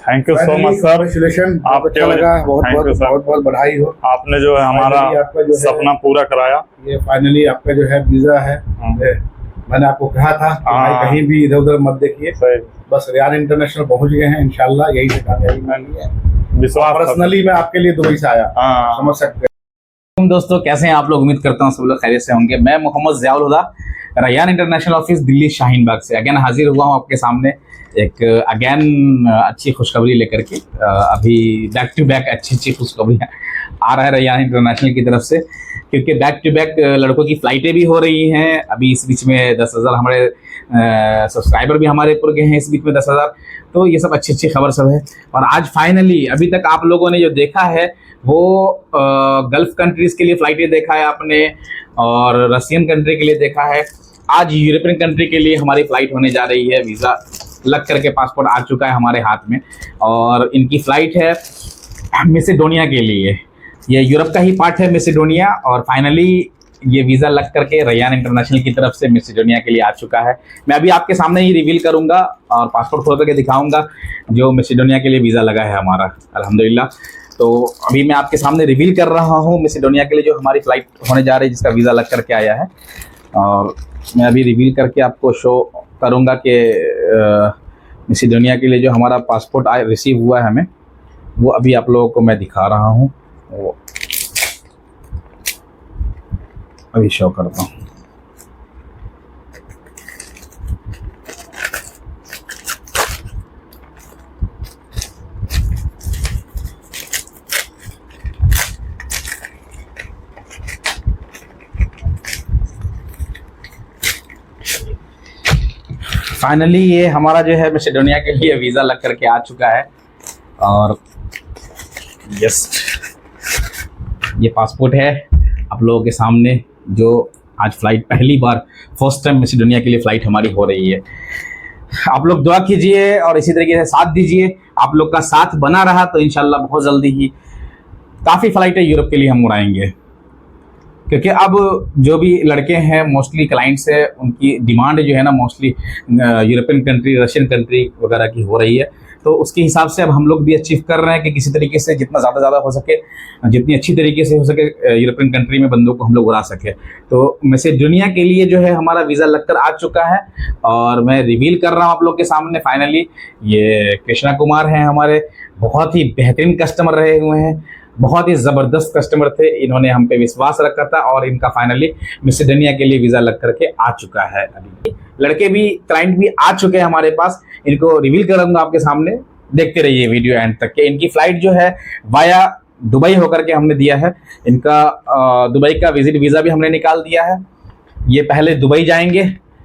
Thank you so much sir. आपको अच्छा लगा, बहुत बहुत बधाई हो। आपने जो है हमारा सपना पूरा कराया। ये फाइनली आपका जो है वीजा है। मैंने आपको कहा था कि भाई कहीं भी इधर उधर मत देखिए, बस रियान इंटरनेशनल पहुंच गए हैं इंशाल्लाह। यही से कामयाबी मिली है। विश्वास पर्सनली मैं आपके लिए दुबई से आया, समझ सकते हैं। दोस्तों कैसे हैं आप लोग? उम्मीद करता हूँ सब लोग खैरियत से होंगे। मैं मोहम्मद ज़ियाउल हुदा, रियान इंटरनेशनल ऑफिस दिल्ली शाहीन बाग से अगेन हाजिर हुआ हूँ आपके सामने एक अगेन अच्छी खुशखबरी लेकर के। अभी बैक टू बैक अच्छी खुशखबरियाँ आ रहा है रियान इंटरनेशनल की तरफ से, क्योंकि बैक टू बैक लड़कों की फ़्लाइटें भी हो रही हैं। अभी इस बीच में 10,000 हमारे सब्सक्राइबर भी हमारे ऊपर गए हैं इस बीच में 10,000। तो ये सब अच्छी खबर सब है। और आज फाइनली अभी तक आप लोगों ने जो देखा है वो गल्फ़ कंट्रीज़ के लिए फ़्लाइटें देखा है आपने, और रशियन कंट्री के लिए देखा है। आज यूरोपियन कंट्री के लिए हमारी फ़्लाइट होने जा रही है। वीज़ा लग करके पासपोर्ट आ चुका है हमारे हाथ में, और इनकी फ़्लाइट है मैसेडोनिया के लिए। ये यूरोप का ही पार्ट है मैसेडोनिया, और फाइनली ये वीज़ा लग करके रियान इंटरनेशनल की तरफ से मैसेडोनिया के लिए आ चुका है। मैं अभी आपके सामने ही रिवील करूंगा और पासपोर्ट खोल करके दिखाऊंगा जो मैसेडोनिया के लिए वीज़ा लगा है हमारा, अल्हम्दुलिल्लाह। तो अभी मैं आपके सामने रिवील कर रहा हूँ मैसेडोनिया के लिए जो हमारी फ़्लाइट होने जा रही है, जिसका वीज़ा लग करके आया है। और मैं अभी रिवील करके आपको शो करूँगा कि मैसेडोनिया के लिए जो हमारा पासपोर्ट रिसीव हुआ है हमें, वो अभी आप लोगों को मैं दिखा रहा हूँ। वो अभी शो करता हूँ। फाइनली ये हमारा जो है मैसेडोनिया के लिए वीज़ा लग करके आ चुका है। और यस, ये पासपोर्ट है आप लोगों के सामने, जो आज फ़्लाइट पहली बार फर्स्ट टाइम मैसेडोनिया के लिए फ़्लाइट हमारी हो रही है। आप लोग दुआ कीजिए और इसी तरीके से साथ दीजिए। आप लोग का साथ बना रहा तो इंशाल्लाह बहुत जल्दी ही काफ़ी फ़्लाइटें यूरोप के लिए हम उड़ाएंगे, क्योंकि अब जो भी लड़के हैं मोस्टली क्लाइंट्स है, उनकी डिमांड जो है ना mostly European country, Russian country वगैरह की हो रही है। तो उसके हिसाब से अब हम लोग भी अचीव कर रहे हैं कि किसी तरीके से जितना ज़्यादा हो सके, जितनी अच्छी तरीके से हो सके यूरोपियन कंट्री में बंदों को हम लोग उड़ा सके। तो मैसेडोनिया के लिए जो है हमारा वीज़ा लगकर आ चुका है, और मैं रिवील कर रहा हूँ आप लोग के सामने फाइनली। ये कृष्णा कुमार हैं हमारे, बहुत ही बेहतरीन कस्टमर रहे हुए हैं, बहुत ही ज़बरदस्त कस्टमर थे। इन्होंने हम पे विश्वास रखा था, और इनका फाइनली मैसेडोनिया के लिए वीज़ा लग करके आ चुका है। अभी लड़के भी, क्लाइंट भी आ चुके हैं हमारे पास। इनको रिवील करूंगा आपके सामने, देखते रहिए वीडियो एंड तक के। इनकी फ़्लाइट जो है वाया दुबई होकर के हमने दिया है। इनका दुबई का विज़िट वीज़ा भी हमने निकाल दिया है। ये पहले दुबई जाएंगे,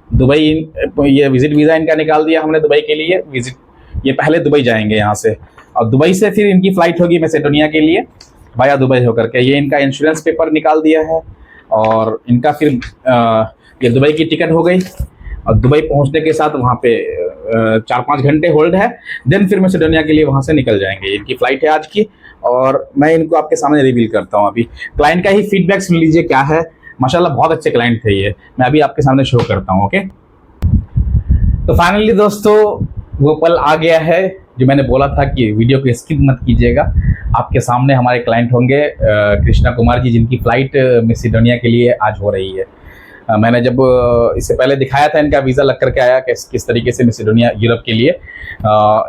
दुबई ये विज़िट वीज़ा इनका निकाल दिया हमने दुबई के लिए विज़िट। ये पहले दुबई जाएंगे यहाँ से, और दुबई से फिर इनकी फ़्लाइट होगी मैसेडोनिया के लिए वाया दुबई होकर के। ये इनका इंश्योरेंस पेपर निकाल दिया है, और इनका फिर ये दुबई की टिकट हो गई, और दुबई पहुंचने के साथ वहाँ पे 4-5 घंटे होल्ड है। देन फिर मैसेडोनिया के लिए वहाँ से निकल जाएंगे। इनकी फ़्लाइट है आज की, और मैं इनको आपके सामने रिवील करता हूँ। अभी क्लाइंट का ही फीडबैक सुन लीजिए क्या है। माशाल्लाह बहुत अच्छे क्लाइंट थे ये, मैं अभी आपके सामने शो करता हूँ। ओके, तो फाइनली दोस्तों वो पल आ गया है जो मैंने बोला था कि वीडियो को स्किप मत कीजिएगा। आपके सामने हमारे क्लाइंट होंगे कृष्णा कुमार जी, जिनकी फ़्लाइट मैसेडोनिया के लिए आज हो रही है। मैंने जब इससे पहले दिखाया था इनका वीज़ा लग करके आया किस तरीके से मैसेडोनिया यूरोप के लिए।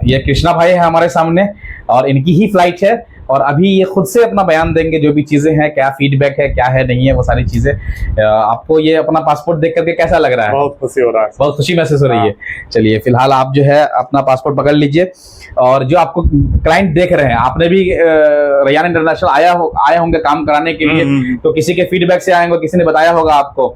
ये कृष्णा भाई है हमारे सामने, और इनकी ही फ़्लाइट है। और अभी ये खुद से अपना बयान देंगे, जो भी चीज़ें हैं, क्या फीडबैक है, क्या है नहीं है, वो सारी चीज़ें। आपको ये अपना पासपोर्ट देख करके कैसा लग रहा है? बहुत खुशी हो रहा है, बहुत खुशी महसूस हो रही है। चलिए फिलहाल आप जो है अपना पासपोर्ट पकड़ लीजिए, और जो आपको क्लाइंट देख रहे हैं, आपने भी रियान इंटरनेशनल आए होंगे काम कराने के लिए, तो किसी के फीडबैक से आए होंगे, किसी ने बताया होगा आपको।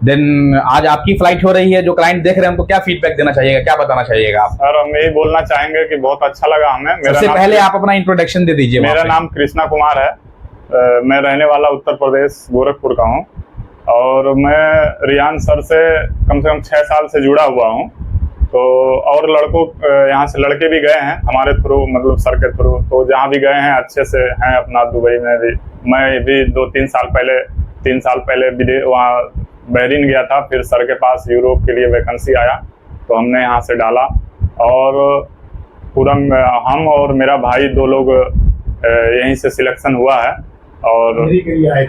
देन आज आपकी फ़्लाइट हो रही है, जो क्लाइंट देख रहे हैं उनको क्या फीडबैक देना चाहिएगा, क्या बताना चाहिएगा आप? सर हम यही बोलना चाहेंगे कि बहुत अच्छा लगा हमें। सबसे पहले आप अपना इंट्रोडक्शन दे दीजिए। मेरा नाम कृष्णा कुमार है, मैं रहने वाला उत्तर प्रदेश गोरखपुर का हूँ, और मैं रियान सर से कम 6 साल से जुड़ा हुआ हूँ। तो और लड़कों यहाँ से लड़के भी गए हैं हमारे थ्रू, मतलब सर के थ्रू। तो जहाँ भी गए हैं अच्छे से हैं। अपना दुबई में भी मैं भी 3 साल पहले वहाँ बहरीन गया था, फिर सर के पास यूरोप के लिए वैकेंसी आया तो हमने यहाँ से डाला। और पूरा हम और मेरा भाई 2 लोग यहीं से सिलेक्शन हुआ है और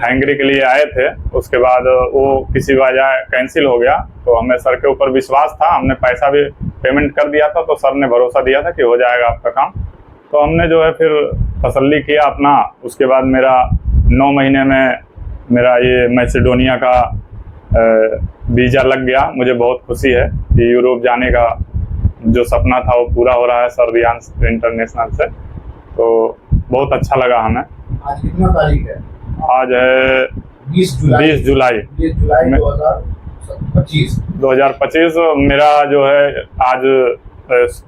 हंगरी के लिए आए थे। उसके बाद वो किसी वजह कैंसिल हो गया, तो हमें सर के ऊपर विश्वास था, हमने पैसा भी पेमेंट कर दिया था, तो सर ने भरोसा दिया था कि हो जाएगा आपका काम। तो हमने जो है फिर तसल्ली किया अपना। उसके बाद मेरा 9 महीने में मेरा ये मैसेडोनिया का वीज़ा लग गया। मुझे बहुत खुशी है कि यूरोप जाने का जो सपना था वो पूरा हो रहा है सर रियांस इंटरनेशनल से, तो बहुत अच्छा लगा हमें। आज कितना तारीख है? आज है 20 जुलाई 2025। मेरा जो है आज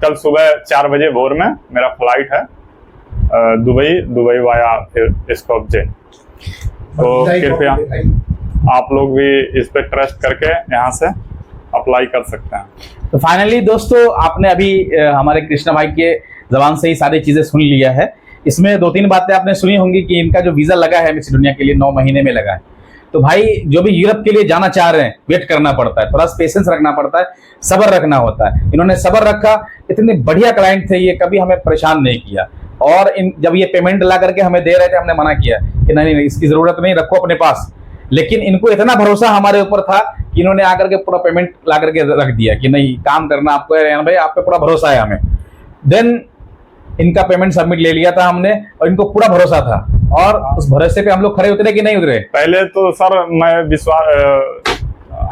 कल सुबह 4 बजे भोर में मेरा फ्लाइट है दुबई वाया फिर स्कॉपजे। तो कृपया आप लोग भी इस पे ट्रस्ट करके यहाँ से अप्लाई कर सकते हैं। तो फाइनली दोस्तों, आपने अभी हमारे कृष्णा भाई के जबान से ही सारी चीजें सुन लिया है। इसमें 2-3 बातें आपने सुनी होंगी कि इनका जो वीजा लगा है मैसेडोनिया के लिए 9 महीने में लगा है। तो भाई जो भी यूरोप के लिए जाना चाह रहे हैं, वेट करना पड़ता है, थोड़ा पेशेंस रखना पड़ता है, सब्र रखना होता है। इन्होंने सब्र रखा, इतने बढ़िया क्लाइंट थे ये, कभी हमें परेशान नहीं किया। और जब ये पेमेंट ला करके हमें दे रहे थे, हमने मना किया कि नहीं इसकी जरूरत नहीं, रखो अपने पास। लेकिन इनको इतना भरोसा हमारे ऊपर था कि इन्होंने आकर के पूरा पेमेंट ला करके रख दिया कि नहीं काम करना आपको है भाई, आप पे पूरा भरोसा है हमें। देन इनका पेमेंट सबमिट ले लिया था हमने और इनको पूरा भरोसा था, और उस भरोसे पे हम लोग खड़े उतरे कि नहीं उतरे। पहले तो सर मैं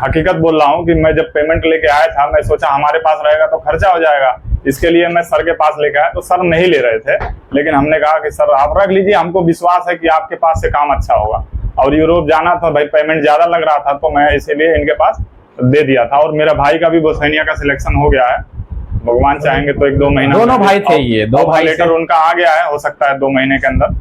हकीकत बोल रहा हूँ कि मैं जब पेमेंट लेके आया था, मैं सोचा हमारे पास रहेगा तो खर्चा हो जाएगा, इसके लिए मैं सर के पास लेके आया। तो सर नहीं ले रहे थे, लेकिन हमने कहा कि सर आप रख लीजिए, हमको विश्वास है कि आपके पास से काम अच्छा होगा। और यूरोप जाना था भाई, पेमेंट ज्यादा लग रहा था, तो मैं इसीलिए इनके पास दे दिया था। और मेरा भाई का भी बोस्निया का सिलेक्शन हो गया है, भगवान चाहेंगे तो 1-2 महीना। दोनों भाई थे ये, 2 भाई लेटर उनका आ गया है, हो सकता है 2 महीने के अंदर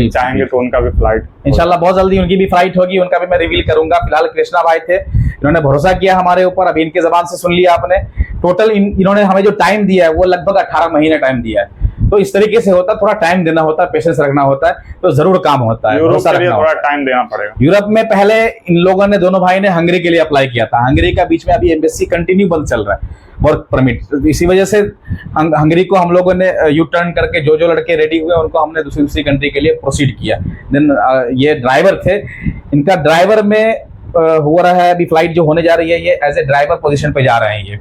चाहेंगे तो उनका भी फ्लाइट इंशाल्लाह बहुत जल्दी उनकी भी फ्लाइट होगी, उनका भी मैं रिवील करूंगा। फिलहाल कृष्णा भाई थे, इन्होंने भरोसा किया हमारे ऊपर। अभी इनके जबान से सुन लिया आपने। टोटल इन्होंने हमें जो टाइम दिया है वो लगभग 18 महीने टाइम दिया है। तो इस तरीके से होता है, थोड़ा टाइम देना होता है, पेशेंस रखना होता है, तो जरूर काम होता है। यूरोप के लिए थोड़ा टाइम देना पड़ेगा। यूरोप में पहले इन लोगों ने, दोनों भाई ने हंगरी के लिए अप्लाई किया था। हंगरी का बीच में अभी एम्बेसी कंटिन्यू बंद चल रहा है, वर्क परमिट। इसी वजह से हंगरी को हम लोगों ने यू टर्न करके जो लड़के रेडी हुए उनको हमने दूसरी कंट्री के लिए प्रोसीड किया। देन ये ड्राइवर थे, इनका ड्राइवर में हो रहा है अभी फ्लाइट जो होने जा रही है, ये एज ए ड्राइवर पोजीशन पे जा रहे हैं। ये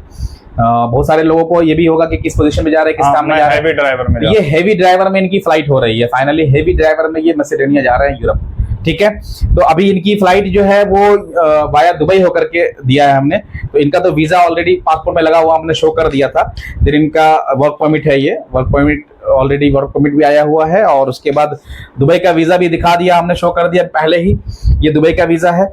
बहुत सारे लोगों को ये भी होगा कि किस पोजीशन में जा रहे हैं, किस काम में जा रहे हैं। हेवी ड्राइवर में, ये हेवी ड्राइवर में इनकी फ्लाइट हो रही है। फाइनली हेवी ड्राइवर में ये मैसेडोनिया जा रहे हैं यूरोप, ठीक है। तो अभी इनकी फ्लाइट जो है वो वाया दुबई होकर के दिया है हमने। तो इनका तो वीजा ऑलरेडी पासपोर्ट में लगा हुआ हमने शो कर दिया था। फिर इनका वर्क परमिट है, ये work permit already work permit भी आया हुआ है। और उसके बाद दुबई का वीजा भी दिखा दिया हमने, शो कर दिया पहले ही, ये दुबई का वीजा है।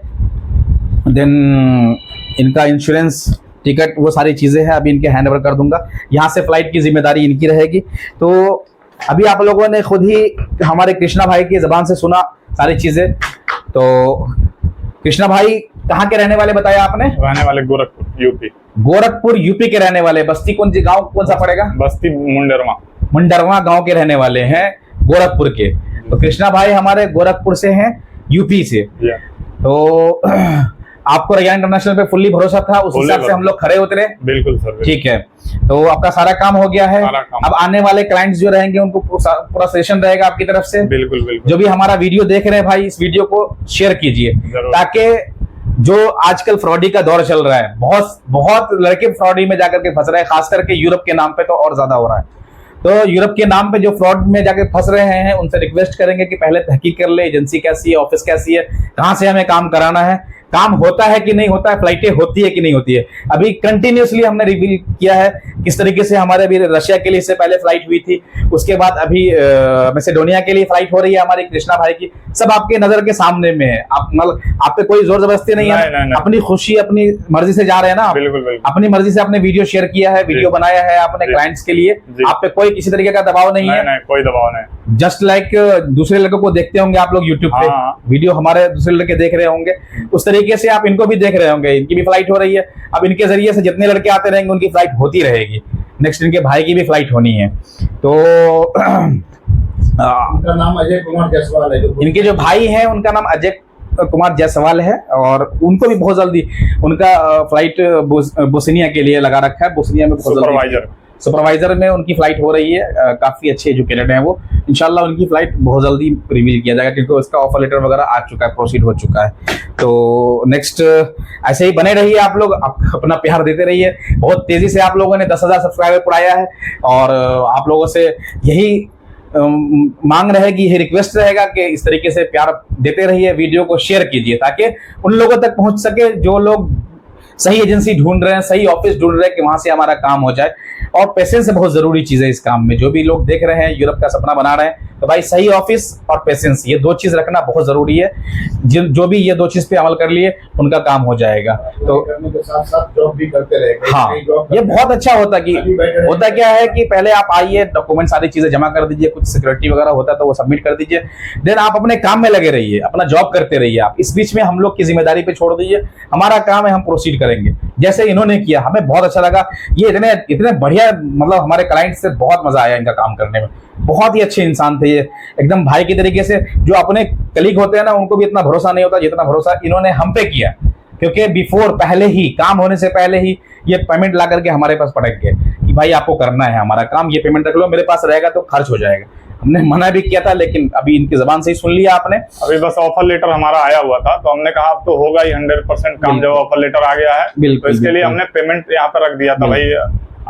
देन इनका इंश्योरेंस, टिकट, वो सारी चीजें हैं, अभी इनके हैंड ओवर कर दूंगा। यहाँ से फ्लाइट की जिम्मेदारी इनकी रहेगी। तो अभी आप लोगों ने खुद ही हमारे कृष्णा भाई की जबान से सुना सारी चीजें। तो कृष्णा भाई कहाँ के रहने वाले बताया आपने? रहने वाले गोरखपुर यूपी। गोरखपुर यूपी के रहने वाले। बस्ती कौन सी गांव कौन सा पड़ेगा? बस्ती मुंडरवा गांव के रहने वाले हैं, गोरखपुर के। तो कृष्णा भाई हमारे गोरखपुर से हैं, यूपी से। तो आपको रियान इंटरनेशनल पे फुल्ली भरोसा था, उस हिसाब से हम लोग खड़े उतरे। बिल्कुल सर, ठीक है। तो आपका सारा काम हो गया है। अब आने वाले क्लाइंट्स जो रहेंगे उनको पूरा सेशन रहेगा आपकी तरफ से। बिल्कुल बिल्कुल। जो भी हमारा वीडियो देख रहे हैं भाई, इस वीडियो को शेयर कीजिए, ताकि जो आजकल फ्रॉडी का दौर चल रहा है, बहुत लड़के फ्रॉडी में जाकर के फंस रहे हैं, खास करके यूरोप के नाम पे तो और ज्यादा हो रहा है। तो यूरोप के नाम पे जो फ्रॉड में जाके फंस रहे हैं, उनसे रिक्वेस्ट करेंगे कि पहले तहकीक कर ले, एजेंसी कैसी है, ऑफिस कैसी है, कहां से हमें काम कराना है, काम होता है कि नहीं होता है, फ्लाइटें होती है कि नहीं होती है। अभी कंटिन्यूसली हमने रिवील किया है किस तरीके से हमारे अभी रशिया के लिए इससे पहले फ्लाइट हुई थी, उसके बाद अभी मैसेडोनिया के लिए फ्लाइट हो रही है हमारी कृष्णा भाई की। सब आपके नजर के सामने में है। आप पे कोई जोर जबरदस्ती नहीं है, अपनी खुशी अपनी मर्जी से जा रहे हैं ना। बिल्कुल। अपनी मर्जी से आपने वीडियो शेयर किया है, वीडियो बनाया है आपने क्लाइंट्स के लिए। आप पे कोई किसी तरीके का दबाव नहीं है। कोई दबाव नहीं। जस्ट लाइक दूसरे लड़कों को देखते होंगे आप लोग यूट्यूब पे, वीडियो हमारे दूसरे लड़के देख रहे होंगे, उस तरीके से आप इनको भी देख रहे होंगे। इनकी भी फ्लाइट हो रही है। अब इनके जरिए से जितने लड़के आते रहेंगे उनकी फ्लाइट होती रहेगी। नेक्स्ट इनके भाई की भी फ्लाइट होनी है। तो उनका नाम अजय कुमार जायसवाल है। इनके जो भाई हैं उनका नाम अजय कुमार जायसवाल है, और उनको भी बहुत जल्दी उनका फ्लाइट बोस्निया के लिए लगा रखा है। बोस्निया में सुपरवाइजर में उनकी फ्लाइट हो रही है, काफ़ी अच्छे एजुकेटेड हैं वो। इंशाल्लाह उनकी फ्लाइट बहुत जल्दी रिवील किया जाएगा क्योंकि उसका ऑफर लेटर वगैरह आ चुका है, प्रोसीड हो चुका है। तो नेक्स्ट ऐसे ही बने रहिए आप लोग, अपना प्यार देते रहिए। बहुत तेज़ी से आप लोगों ने 10,000 सब्सक्राइबर पुराया है और आप लोगों से यही मांग रहेगी, ये रिक्वेस्ट रहेगा कि इस तरीके से प्यार देते रहिए, वीडियो को शेयर कीजिए ताकि उन लोगों तक पहुंच सके जो लोग सही एजेंसी ढूंढ रहे हैं, सही ऑफिस ढूंढ रहे हैं कि वहां से हमारा काम हो जाए। और पेशेंस बहुत जरूरी चीज है इस काम में। जो भी लोग देख रहे हैं यूरोप का सपना बना रहे हैं तो भाई सही ऑफिस और पेशेंस, ये दो चीज रखना बहुत जरूरी है। जो भी ये दो चीज पे अमल कर लिए उनका काम हो जाएगा। तो करने के साथ साथ जॉब भी करते रहे। हाँ, ये बहुत अच्छा होता कि होता क्या है कि पहले आप आइए, डॉक्यूमेंट सारी चीजें जमा कर दीजिए, कुछ सिक्योरिटी वगैरह होता है तो वो सबमिट कर दीजिए, देन आप अपने काम में लगे रहिए, अपना जॉब करते रहिए। आप इस बीच में हम लोग की जिम्मेदारी पे छोड़ दीजिए, हमारा काम है, हम प्रोसीड करेंगे जैसे इन्होंने किया। हमें बहुत अच्छा लगा, ये इतने बढ़िया, मतलब हमारे क्लाइंट से बहुत मजा आया इनका काम करने में। बहुत ही अच्छे इंसान थे ये, एकदम भाई की तरीके से। जो अपने कलीग होते हैं ना, उनको भी इतना भरोसा नहीं होता जितना भरोसा इन्होंने हम पे किया, क्योंकि बिफोर, पहले ही, काम होने से पहले ही ये पेमेंट ला करके हमारे पास पटक गए कि भाई आपको करना है हमारा काम, ये पेमेंट रख लो, मेरे पास रहेगा तो खर्च हो जाएगा। हमने मना भी किया था लेकिन अभी इनकी जबान से ही सुन लिया आपने। अभी बस ऑफर लेटर हमारा आया हुआ था तो हमने कहा अब तो होगा ही 100% काम, जब ऑफर लेटर आ गया है तो इसके लिए हमने पेमेंट यहाँ पर रख दिया था। भाई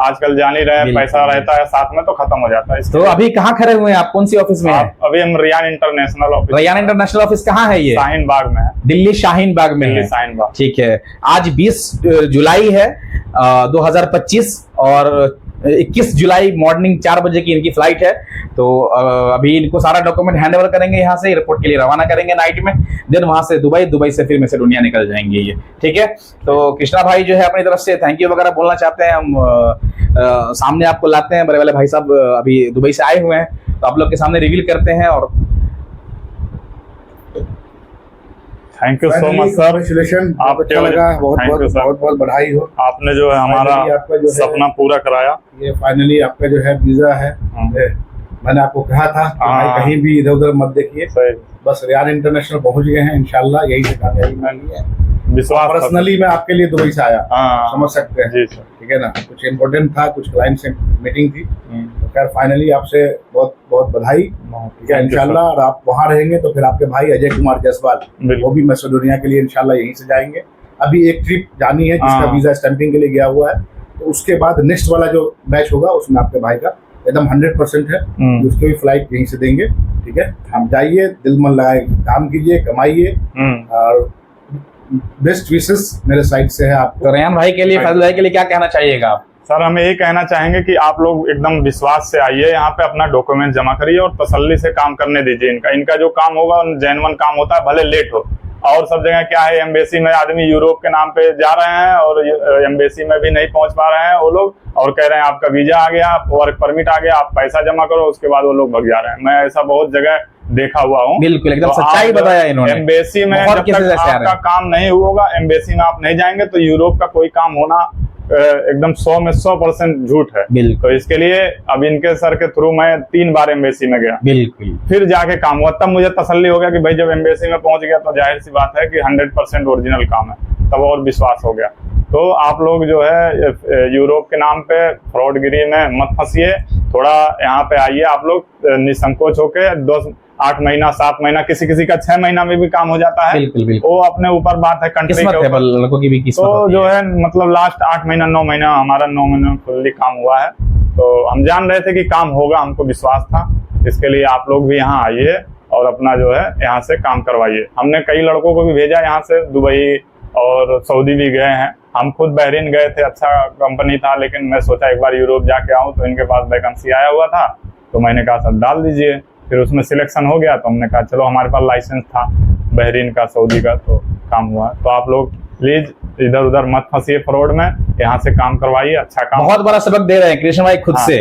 आजकल जान ही रहे, पैसा रहता है साथ में तो खत्म हो जाता है। तो अभी कहाँ खड़े हुए हैं आप, कौन सी ऑफिस में हैं? अभी हम Ryan international office. Ryan international office कहाँ है ये? शाहीन बाग में है, दिल्ली शाहीन बाग में है। शाहीन बाग, ठीक है। आज 20 जुलाई है 2025 और 21 जुलाई मॉर्निंग 4 बजे की इनकी फ्लाइट है। तो अभी इनको सारा डॉक्यूमेंट हैंड ओवर करेंगे, यहाँ से एयरपोर्ट के लिए रवाना करेंगे नाइट में, देन वहां से दुबई से फिर मैसेडोनिया निकल जाएंगे ये। ठीक है। तो कृष्णा भाई जो है अपनी तरफ से थैंक यू वगैरह बोलना चाहते हैं। हम सामने आपको लाते हैं, बड़े वाले भाई साहब अभी दुबई से आए हुए हैं तो आप लोग के सामने रिवील करते हैं। और thank you so much sir, congratulation, आप अच्छा लगा, बहुत बधाई हो। आपने जो है हमारा सपना पूरा कराया। ये फाइनली आपका जो है वीजा है। मैंने आपको कहा था कि भाई कहीं भी इधर उधर मत देखिए, बस रियान इंटरनेशनल पहुंच गए हैं इंशाल्लाह, यही से कामयाबी मिली है। विश्वास, पर्सनली मैं आपके लिए दुबई से आया, समझ सकते हैं जी सर, ठीक है ना। कुछ इम्पोर्टेंट था, कुछ क्लाइंट से मीटिंग थी, तो खैर फाइनली आपसे बहुत बहुत बधाई, ठीक है इंशाल्लाह। और आप वहाँ रहेंगे तो फिर आपके भाई अजय कुमार जायसवाल वो भी मैसेडोनिया के लिए इंशाल्लाह यहीं से जाएंगे। अभी एक ट्रिप जानी है जिसका वीजा स्टैंपिंग के लिए गया हुआ है, तो उसके बाद नेक्स्ट वाला जो बैच होगा उसमें आपके भाई का एकदम 100% है, उसके भी फ्लाइट यहीं से देंगे। ठीक है, हम जाइए, दिल मन लगाए काम कीजिए, कमाइए, और बेस्ट विशेस मेरे साइड से है आपको। तो रेहान भाई के लिए, फजल भाई के लिए क्या कहना चाहिएगा आप? सर हमें ये कहना चाहेंगे कि आप लोग एकदम विश्वास से आइए, यहाँ पे अपना डॉक्यूमेंट जमा करिए और तसल्ली से काम करने दीजिए। इनका जो काम होगा जेन्युइन काम होता है, भले लेट हो। और सब जगह क्या है, एम्बेसी में आदमी यूरोप के नाम पे जा रहे हैं और एम्बेसी में भी नहीं पहुंच पा रहे हैं वो लोग, और कह रहे हैं आपका वीजा आ गया, वर्क परमिट आ गया, आप पैसा जमा करो, उसके बाद वो लोग भाग जा रहे हैं। मैं ऐसा बहुत जगह देखा हुआ हूँ। बिल्कुल एकदम सच्चाई बताया इन्होंने। एम्बेसी में जब तक आपका काम नहीं होगा, एम्बेसी में आप नहीं जाएंगे तो यूरोप का कोई काम होना एकदम 100 में 100% झूठ है। तो इसके लिए अब इनके सर के थ्रू मैं 3 बार एम्बेसी में गया, बिल्कुल, फिर जाके काम हुआ, तब मुझे तसल्ली हो गया कि भाई जब एम्बेसी में पहुंच गया तो जाहिर सी बात है कि 100% ओरिजिनल काम है, तब और विश्वास हो गया। तो आप लोग जो है यूरोप के नाम पे फ्रॉडगिरी में मत फंसिए, थोड़ा यहाँ पे आइए आप लोग निसंकोच होके। 8 महीना 7 महीना, किसी का 6 महीना में भी काम हो जाता है। बिल्कुल बिल्कुल, वो अपने ऊपर बात है, कंट्री के ऊपर, लड़कों की भी किस्मत तो जो है मतलब लास्ट 8 महीना 9 महीना हमारा 9 महीना में फुल्ली काम हुआ है। तो हम जान रहे थे कि काम होगा, हमको विश्वास था। इसके लिए आप लोग भी यहाँ आइए और अपना जो है यहाँ से काम करवाइए। हमने कई लड़कों को भी भेजा यहाँ से, दुबई और सऊदी भी गए हैं। हम खुद बहरीन गए थे, अच्छा कंपनी था, लेकिन मैं सोचा एक बार यूरोप जाके आऊँ, तो इनके पास वैकेंसी आया हुआ था तो मैंने कहा सर डाल दीजिए। फिर उसमें सिलेक्शन हो गया तो हमने कहा चलो, हमारे पास लाइसेंस था बहरीन का, सऊदी का, तो काम हुआ। तो आप लोग प्लीज इधर उधर मत फंसिए फ्रॉड में, यहाँ से काम करवाइए, अच्छा काम। बहुत बड़ा सबक दे रहे हैं कृष्ण भाई खुद से,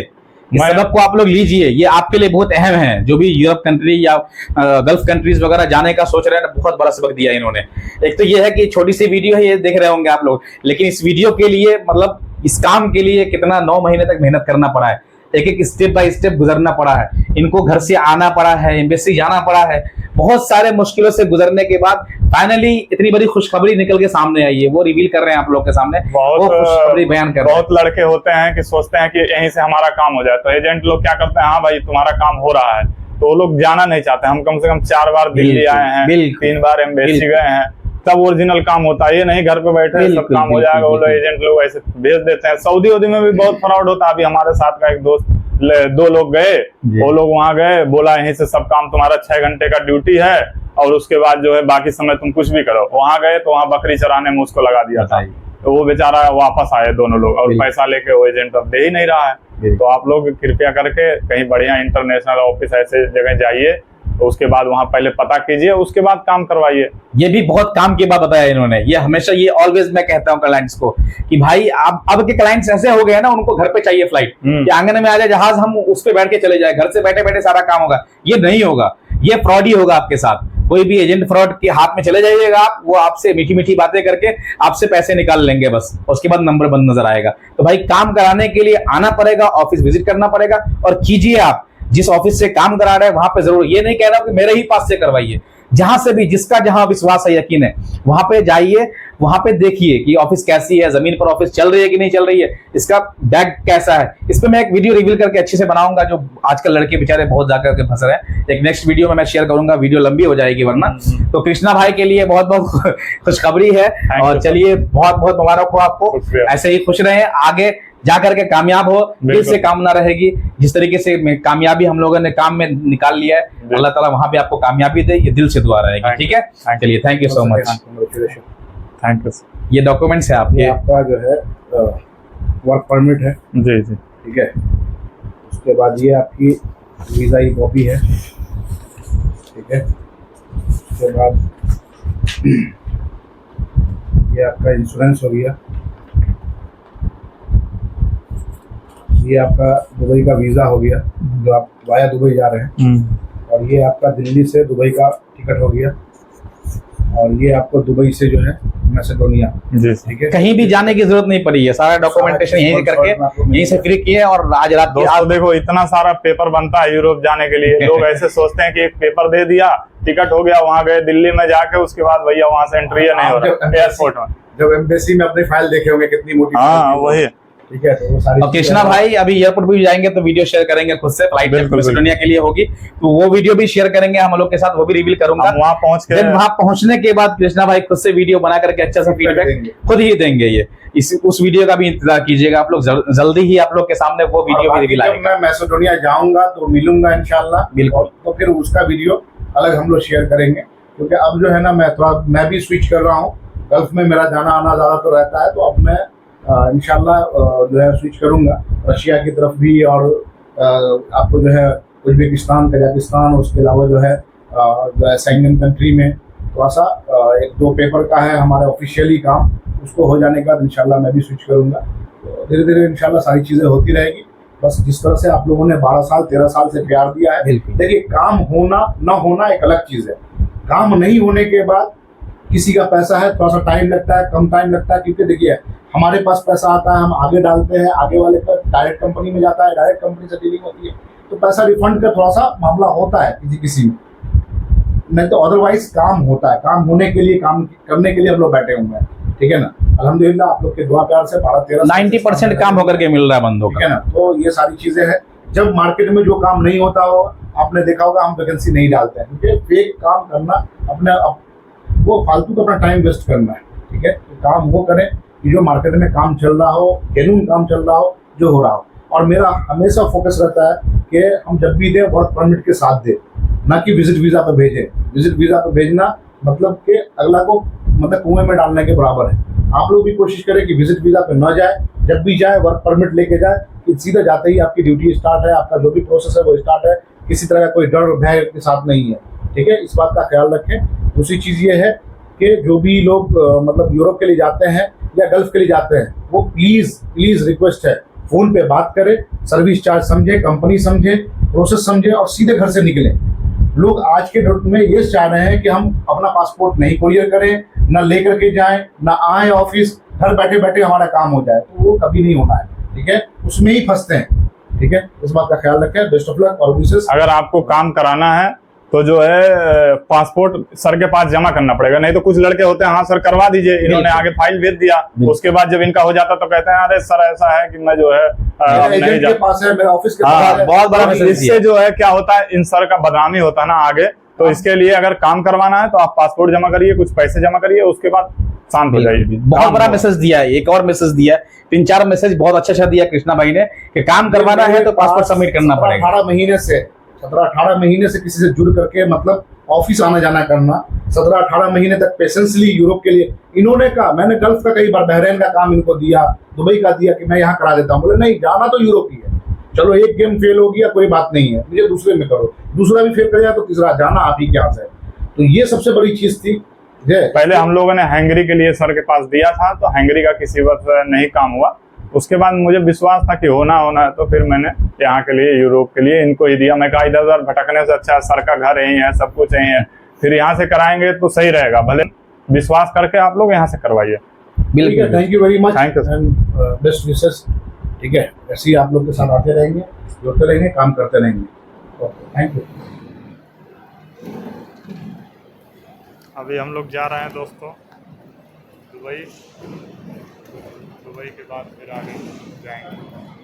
इस सबक को आप लोग लीजिए, ये आपके लिए बहुत अहम है। जो भी यूरोप कंट्री या गल्फ कंट्रीज वगैरह जाने का सोच रहे हैं, बहुत बड़ा सबक दिया इन्होंने। एक तो ये है कि छोटी सी वीडियो है, ये देख रहे होंगे आप लोग, लेकिन इस वीडियो के लिए, मतलब इस काम के लिए कितना 9 महीने तक मेहनत करना पड़ा है, एक स्टेप बाय स्टेप गुजरना पड़ा है, इनको घर से आना पड़ा है, एम्बेसी जाना पड़ा है, बहुत सारे मुश्किलों से गुजरने के बाद फाइनली इतनी बड़ी खुशखबरी निकल के सामने आई है, वो रिवील कर रहे हैं आप लोग के सामने, वो खुशखबरी बयान कर रहे हैं। बहुत लड़के होते हैं कि सोचते हैं कि यहीं से हमारा काम हो जाए, तो एजेंट लोग क्या करते हैं, हाँ भाई तुम्हारा काम हो रहा है, तो वो लोग जाना नहीं चाहते। हम कम से कम 4 बार दिल्ली आए हैं, 3 बार एम्बेसी गए हैं, तब ओरिजिनल काम होता है। ये नहीं घर पे बैठे सब काम हो जाएगा, वो लोग एजेंट लोग ऐसे भेज देते हैं। सऊदी में भी बहुत फ्रॉड होता है। अभी हमारे साथ का एक दोस्त 2 लोग गए, वो लोग वहां गए, बोला यहीं से सब काम तुम्हारा 6 घंटे का ड्यूटी है और उसके बाद जो है बाकी समय तुम कुछ भी करो। वहां गए तो वहां बकरी चराने में उसको लगा दिया था, तो वो बेचारा वापस आए दोनों लोग, और पैसा लेके वो एजेंट अब दे ही नहीं रहा है। तो आप लोग कृपया करके कहीं बढ़िया इंटरनेशनल ऑफिस ऐसे जगह जाइए, तो उसके बाद वहां पहले पता कीजिए, उसके बाद काम करवाइए। ये भी बहुत काम की बात बताया इन्होंने। ये हमेशा, ये ऑलवेज मैं कहता हूँ क्लाइंट्स को कि भाई अब के क्लाइंट्स ऐसे हो गए ना, उनको घर पे चाहिए फ्लाइट, कि आंगन में आ जाए जहाज, हम उस पे बैठ के चले जाए, घर से बैठे बैठे सारा काम होगा। ये नहीं होगा, ये फ्रॉड ही होगा आपके साथ। कोई भी एजेंट फ्रॉड के हाथ में चले जाइएगा आप, वो आपसे मीठी मीठी बातें करके आपसे पैसे निकाल लेंगे बस, उसके बाद नंबर बंद नजर आएगा। तो भाई काम कराने के लिए आना पड़ेगा, ऑफिस विजिट करना पड़ेगा, और कीजिए आप जिस ऑफिस से काम करा रहे हैं वहां पे जरूर, ये नहीं कह रहा हूं कि मेरे ही पास से करवाइए, जहां से भी जिसका जहां विश्वास है, यकीन है, वहां पे जाइए, वहां पे देखिए कि ऑफिस कैसी है, जमीन पर ऑफिस चल रही है कि नहीं चल रही है, इसका बैग कैसा है। इस पे मैं एक वीडियो रिवील करके अच्छे से बनाऊंगा, जो आजकल लड़के बेचारे बहुत जाकर के फंस रहे हैं। एक नेक्स्ट वीडियो में मैं शेयर करूंगा, वीडियो लंबी हो जाएगी वरना। तो कृष्णा भाई के लिए बहुत बहुत खुशखबरी है, और चलिए बहुत बहुत मुबारक हो आपको, ऐसे ही खुश रहे, आगे जाकर के कामयाब हो, दिल से कामना रहेगी। जिस तरीके से कामयाबी हम लोगों ने काम में निकाल लिया है, अल्लाह ताला वहां पे आपको कामयाबी दे, ये दिल से दुआ रहेगी। ठीक है, चलिए, thank you so much, thank you. ये डॉक्यूमेंट्स है आपके, आपका जो है वर्क परमिट है। जी जी, ठीक है। उसके बाद ये आपकी वीज़ा की कॉपी है। ठीक है। उसके बाद ये आपका इंश्योरेंस हो गया, ये आपका दुबई का वीज़ा हो गया, जो आप वाया दुबई जा रहे हैं, और ये आपका दिल्ली से दुबई का टिकट हो गया, और ये आपको दुबई से जो है मैसेडोनिया। ठीक है, कहीं भी जाने की जरूरत नहीं पड़ी है, सारा डॉक्यूमेंटेशन यहीं करके यहीं से फ्री किए। और आज रात दोस्तों देखो, इतना सारा पेपर बनता है यूरोप जाने के लिए। लोग ऐसे सोचते हैं कि एक पेपर दे दिया, टिकट हो गया, वहां गए दिल्ली में जाके, उसके बाद भैया वहां से एंट्री नहीं हो रहा एयरपोर्ट में। जब एम्बेसी में अपनी फाइल देखे होंगे कितनी मोटी। हाँ वही। ठीक है, तो वो सारी। कृष्णा भाई अभी एयरपोर्ट भी जाएंगे तो वीडियो शेयर करेंगे खुद से, फ्लाइट मैसेडोनिया के लिए होगी, तो वो वीडियो भी शेयर करेंगे हम लोग के साथ, वो भी रिवील करूंगा। वहां पहुंच के, वहां पहुंचने के बाद कृष्णा भाई खुद से वीडियो बना करके अच्छा सा फीडबैक खुद ही देंगे। ये उस वीडियो का भी इंतजार कीजिएगा आप लोग, जल्दी ही आप लोग के सामने वो वीडियो भी रिवील आएगा। मैं मैसेडोनिया जाऊंगा तो मिलूंगा इंशाल्लाह, बिल्कुल, तो फिर उसका वीडियो अलग हम लोग शेयर करेंगे। क्योंकि अब जो है ना, मैं भी स्विच कर रहा हूँ, गल्फ में मेरा जाना आना ज्यादा तो रहता है, तो अब मैं इंशाल्लाह जो है स्विच करूंगा रशिया की तरफ भी, और आपको जो है उज्बेकिस्तान, कजाकिस्तान, उसके अलावा जो है शेंगन कंट्री में थोड़ा सा 1-2 पेपर का है हमारा ऑफिशियली काम, उसको हो जाने के बाद इंशाल्लाह मैं भी स्विच करूंगा। तो धीरे धीरे इंशाल्लाह सारी चीज़ें होती रहेगी। बस जिस तरह से आप लोगों ने 12 साल 13 साल से प्यार दिया है, देखिए काम होना न होना एक अलग चीज़ है। काम नहीं होने के बाद किसी का पैसा है, थोड़ा सा टाइम लगता है, कम टाइम लगता है, क्योंकि देखिए हमारे पास पैसा आता है, हम आगे डालते हैं, आगे वाले पर डायरेक्ट कंपनी में जाता है, डायरेक्ट कंपनी से डीलिंग होती है, तो पैसा रिफंड का थोड़ा सा मामला होता है किसी में, नहीं तो अदरवाइज काम होता है। काम होने के लिए, काम करने के लिए हम लोग बैठे हुए हैं। ठीक है ना, अल्हम्दुलिल्लाह आप लोग के दुआ प्यार से 12-13 90% काम होकर के मिल रहा है बंदों का। ठीक है ना, तो ये सारी चीजें हैं। जब मार्केट में जो काम नहीं होता हो, आपने देखा होगा हम वैकेंसी नहीं डालते हैं, क्योंकि फेक काम करना अपने वो फालतू का अपना टाइम वेस्ट करना है। ठीक है, तो काम वो करें कि जो मार्केट में काम चल रहा हो, जेन्युइन काम चल रहा हो, जो हो रहा हो। और मेरा हमेशा फोकस रहता है कि हम जब भी दें वर्क परमिट के साथ दें, ना कि विजिट वीज़ा पर भेजें। विजिट वीज़ा पर भेजना मतलब कि अगला को मतलब कुएं में डालने के बराबर है। आप लोग भी कोशिश करें कि विजिट वीज़ा पर न जाए, जब भी जाए वर्क परमिट लेके जाए, कि सीधा जाते ही आपकी ड्यूटी स्टार्ट है, आपका जो भी प्रोसेस है वो स्टार्ट है, किसी तरह का कोई डर भय के साथ नहीं है। ठीक है, इस बात का ख्याल रखें। दूसरी चीज़ ये है कि जो भी लोग मतलब यूरोप के लिए जाते हैं या गल्फ के लिए जाते हैं, वो प्लीज़ रिक्वेस्ट है, फ़ोन पे बात करें, सर्विस चार्ज समझे, कंपनी समझे, प्रोसेस समझे, और सीधे घर से निकलें। लोग आज के दौर में ये चाह रहे हैं कि हम अपना पासपोर्ट नहीं कोरियर करें, ना लेकर के जाएं, ना आए ऑफिस, घर बैठे बैठे हमारा काम हो जाए, तो वो कभी नहीं होना है। ठीक है, उसमें ही फंसते हैं। ठीक है, इस बात का ख्याल रखें। बेस्ट ऑफ लक और विशेष। अगर आपको काम कराना है तो जो है पासपोर्ट सर के पास जमा करना पड़ेगा। नहीं तो कुछ लड़के होते हैं, हाँ सर करवा दीजिए, इन्होंने आगे फाइल भेज दिया, उसके बाद जब इनका हो जाता तो कहते हैं अरे सर ऐसा है कि मैं जो है नहीं जा पास है, मेरा ऑफिस के हाँ, पास बहुत बड़ा मैसेज इससे जो है क्या होता है, इन सर का बदनामी होता है ना आगे। तो इसके लिए अगर काम करवाना है तो आप पासपोर्ट जमा करिए, कुछ पैसे जमा करिए, उसके बाद शांत हो जाइए। बहुत बड़ा मैसेज दिया है, एक और मैसेज दिया है, 3-4 मैसेज बहुत अच्छा दिया कृष्णा भाई ने कि काम करवाना है तो पासपोर्ट सबमिट करना पड़ेगा। 17-18 महीने से किसी से जुड़ करके मतलब ऑफिस आना जाना करना, 17-18 महीने तक पेशेंसली यूरोप के लिए इन्होंने कहा, मैंने गल्फ का कई बार, बहरीन का काम इनको दिया, दुबई का दिया कि मैं यहाँ करा देता हूँ, बोले नहीं जाना तो यूरोप ही है, चलो एक गेम फेल हो गया कोई बात नहीं है, मुझे दूसरे में करो, दूसरा भी फेल करेगा तो तीसरा, जाना आप ही के यहाँ से। तो ये सबसे बड़ी चीज थी। पहले हम लोगों ने हंगरी के लिए सर के पास दिया था, तो हंगरी का किसी वक्त नहीं काम हुआ। उसके बाद मुझे विश्वास था कि होना है, तो फिर मैंने यहाँ के लिए, यूरोप के लिए इनको ही दिया। मैं कहा इधर उधर भटकने से अच्छा सर का घर यही है, सब कुछ यही है, फिर यहाँ से कराएंगे तो सही रहेगा। भले विश्वास करके आप लोग यहाँ से करवाइए। बिल्कुल, thank you very much, thank you, best wishes. ठीक है, ऐसे ही आप लोग के साथ आते रहेंगे, जुड़ते रहेंगे, काम करते रहेंगे। Thank you. अभी हम लोग जा रहे हैं दोस्तों दुबई, दुबई के बाद फिर आगे जाएंगे।